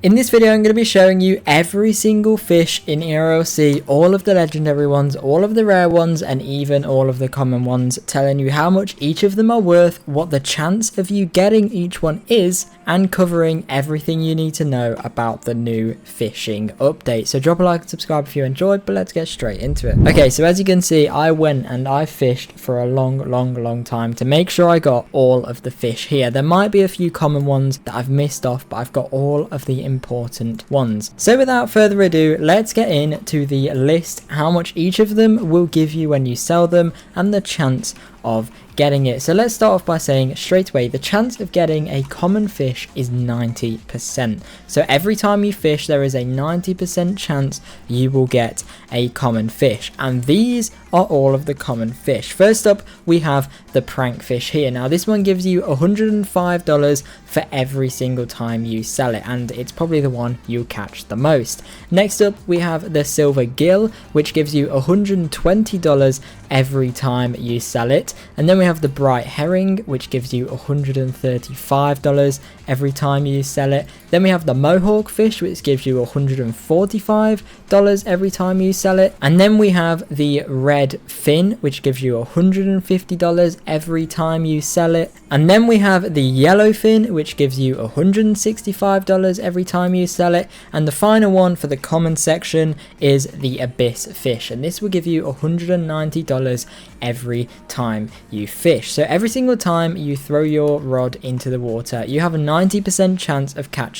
In this video, I'm going to be showing you every single fish in ERLC, all of the legendary ones, all of the rare ones, and even all of the common ones, telling you how much each of them are worth, what the chance of you getting each one is, and covering everything you need to know about the new fishing update. So drop a like and subscribe if you enjoyed, but let's get straight into it. Okay, so as you can see, I went and I fished for a long time to make sure I got all of the fish here. There might be a few common ones that I've missed off, but I've got all of the important ones. So without further ado, let's get into the list, how much each of them will give you when you sell them, and the chance of getting it. So let's start off by saying straight away, the chance of getting a common fish is 90%. So every time you fish, there is a 90% chance you will get a common fish, and these are all of the common fish. First up, we have the prank fish here. Now this one gives you $105 for every single time you sell it, and it's probably the one you'll catch the most. Next up, we have the silver gill, which gives you $120 every time you sell it. And then we have the bright herring, which gives you $135 every time you sell it. Then we have the mohawk fish, which gives you $145 every time you sell it. And then we have the red fin, which gives you $150 every time you sell it. And then we have the yellow fin, which gives you $165 every time you sell it. And the final one for the common section is the abyss fish, and this will give you $190 every time you fish. So every single time you throw your rod into the water, you have a 90% chance of catching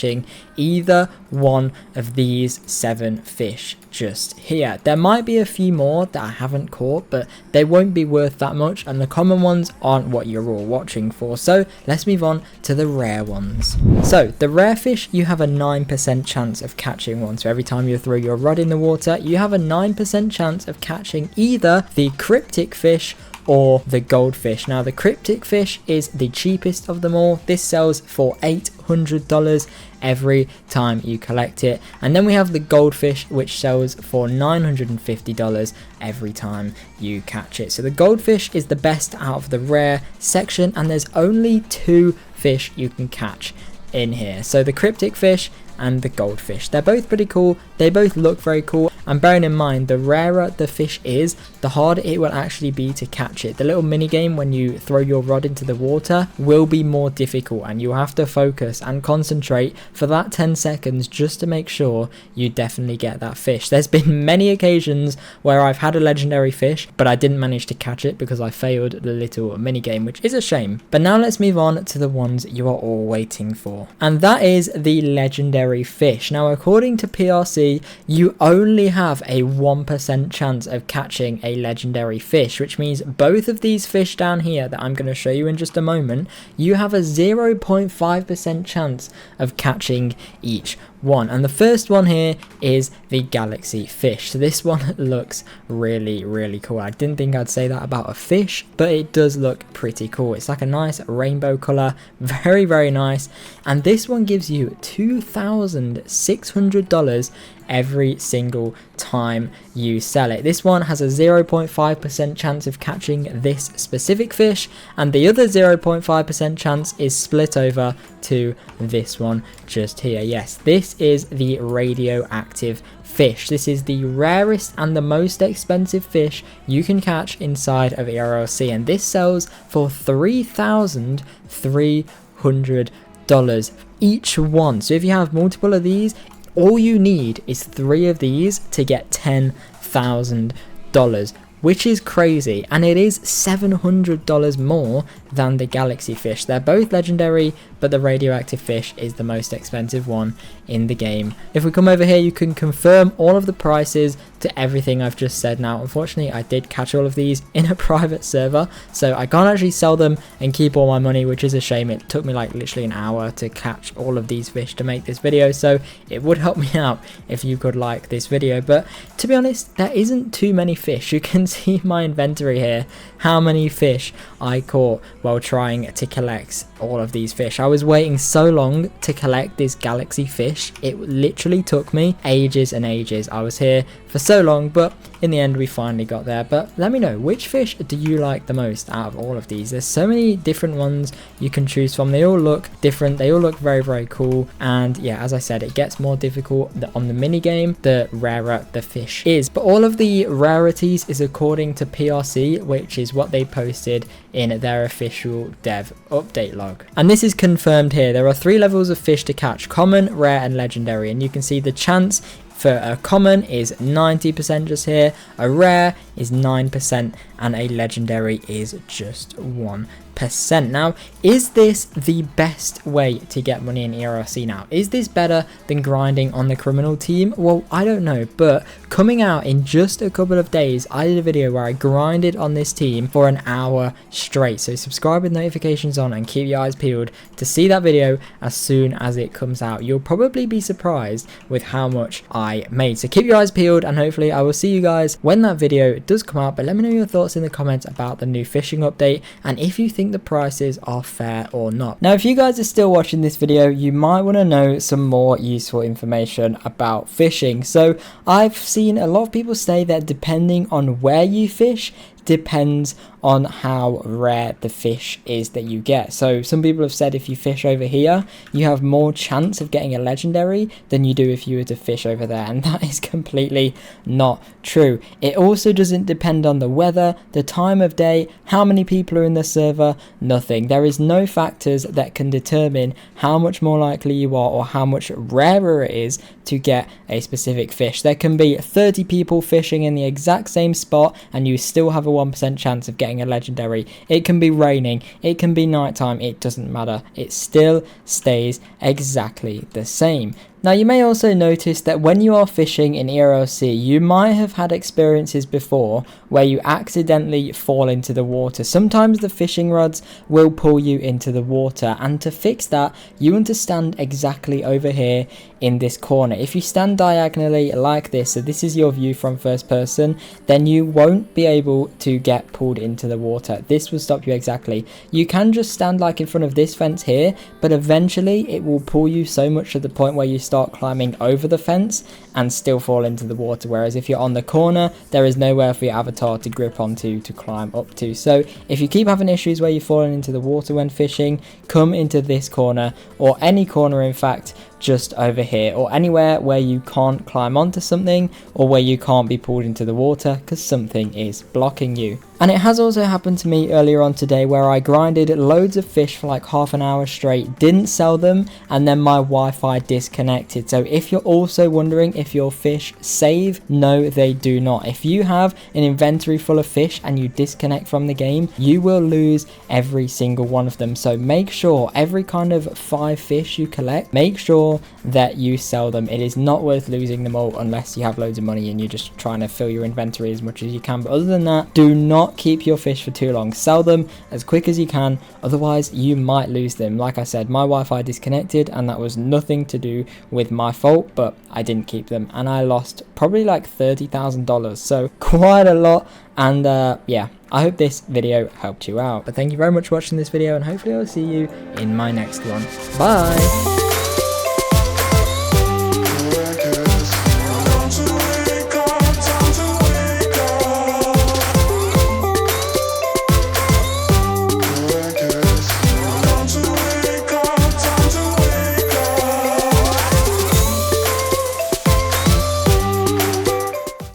either one of these 7 fish just here. There might be a few more that I haven't caught, but they won't be worth that much, and the common ones aren't what you're all watching for. So let's move on to the rare ones. So the rare fish, you have a 9% chance of catching one. So every time you throw your rod in the water, you have a 9% chance of catching either the cryptic fish or the goldfish. Now the cryptic fish is the cheapest of them all. This sells for $800 every time you collect it. And then we have the goldfish, which sells for $950 every time you catch it. So the goldfish is the best out of the rare section, and there's only 2 fish you can catch in here. So the cryptic fish and the goldfish, they're both pretty cool, they both look very cool, and bearing in mind the rarer the fish is, the harder it will actually be to catch it. The little mini game when you throw your rod into the water will be more difficult, and you'll have to focus and concentrate for that 10 seconds just to make sure you definitely get that fish. There's been many occasions where I've had a legendary fish, but I didn't manage to catch it because I failed the little mini game, which is a shame. But now let's move on to the ones you are all waiting for, and that is the legendary fish. Now according to PRC, you only have a 1% chance of catching a legendary fish, which means both of these fish down here that I'm going to show you in just a moment, you have a 0.5% chance of catching each one. And the first one here is the galaxy fish. So this one looks really cool. I didn't think I'd say that about a fish, but it does look pretty cool. It's like a nice rainbow color, very nice, and this one gives you $2,600 every single time you sell it. This one has a 0.5% chance of catching this specific fish, and the other 0.5% chance is split over to this one just here. Yes, this is the radioactive fish. This is the rarest and the most expensive fish you can catch inside of ERLC, and this sells for $3,300 each one. So if you have multiple of these, all you need is 3 of these to get $10,000, which is crazy, and it is $700 more than the galaxy fish. They're both legendary, but the radioactive fish is the most expensive one in the game. If we come over here, you can confirm all of the prices to everything I've just said. Now unfortunately, I did catch all of these in a private server, so I can't actually sell them and keep all my money, which is a shame. It took me like literally an hour to catch all of these fish to make this video, so it would help me out if you could like this video. But to be honest, there isn't too many fish. You can see my inventory here, how many fish I caught while trying to collect all of these fish. I was waiting so long to collect this galaxy fish. It literally took me ages and ages. I was here for so long, but in the end we finally got there. But let me know, which fish do you like the most out of all of these? There's so many different ones you can choose from. They all look different, they all look very, very cool. And yeah, as I said, it gets more difficult on the mini game the rarer the fish is. But all of the rarities is according to PRC, which is what they posted in their official dev update log. And this is confirmed here. There are 3 levels of fish to catch: common, rare and legendary. And you can see the chance for a common is 90% just here, a rare is 9%, and a legendary is just 1%. Now, is this the best way to get money in ERLC now? Is this better than grinding on the criminal team? Well, I don't know, but coming out in just a couple of days, I did a video where I grinded on this team for an hour straight. So subscribe with notifications on and keep your eyes peeled to see that video as soon as it comes out. You'll probably be surprised with how much I made. So keep your eyes peeled, and hopefully I will see you guys when that video does come out. But let me know your thoughts in the comments about the new fishing update, and if you think the prices are fair or not. Now, if you guys are still watching this video, you might want to know some more useful information about fishing. So I've seen a lot of people say that depending on where you fish depends on how rare the fish is that you get. So some people have said if you fish over here, you have more chance of getting a legendary than you do if you were to fish over there, and that is completely not true. It also doesn't depend on the weather, the time of day, how many people are in the server, nothing. There is no factors that can determine how much more likely you are or how much rarer it is to get a specific fish. There can be 30 people fishing in the exact same spot and you still have a 1% chance of getting a legendary. It can be raining, it can be nighttime, it doesn't matter. It still stays exactly the same. Now, you may also notice that when you are fishing in ERLC, you might have had experiences before where you accidentally fall into the water. Sometimes the fishing rods will pull you into the water, and to fix that, you want to stand exactly over here in this corner. If you stand diagonally like this, so this is your view from first person, then you won't be able to get pulled into the water. This will stop you exactly. You can just stand like in front of this fence here, but eventually it will pull you so much to the point where you start climbing over the fence and still fall into the water. Whereas if you're on the corner, there is nowhere for your avatar to grip onto to climb up to. So if you keep having issues where you're falling into the water when fishing, come into this corner, or any corner in fact, just over here, or anywhere where you can't climb onto something or where you can't be pulled into the water because something is blocking you. And it has also happened to me earlier on today where I grinded loads of fish for like half an hour straight, didn't sell them, and then my Wi-Fi disconnected. So if you're also wondering if your fish save, no, they do not. If you have an inventory full of fish and you disconnect from the game, you will lose every single one of them. So make sure every kind of 5 fish you collect, make sure that you sell them. It is not worth losing them all unless you have loads of money and you're just trying to fill your inventory as much as you can. But other than that, do not keep your fish for too long. Sell them as quick as you can, otherwise you might lose them. Like I said, my Wi-Fi disconnected and that was nothing to do with my fault, but I didn't keep them and I lost probably like $30,000, so quite a lot. And yeah, I hope this video helped you out. But thank you very much for watching this video, and hopefully I'll see you in my next one. Bye.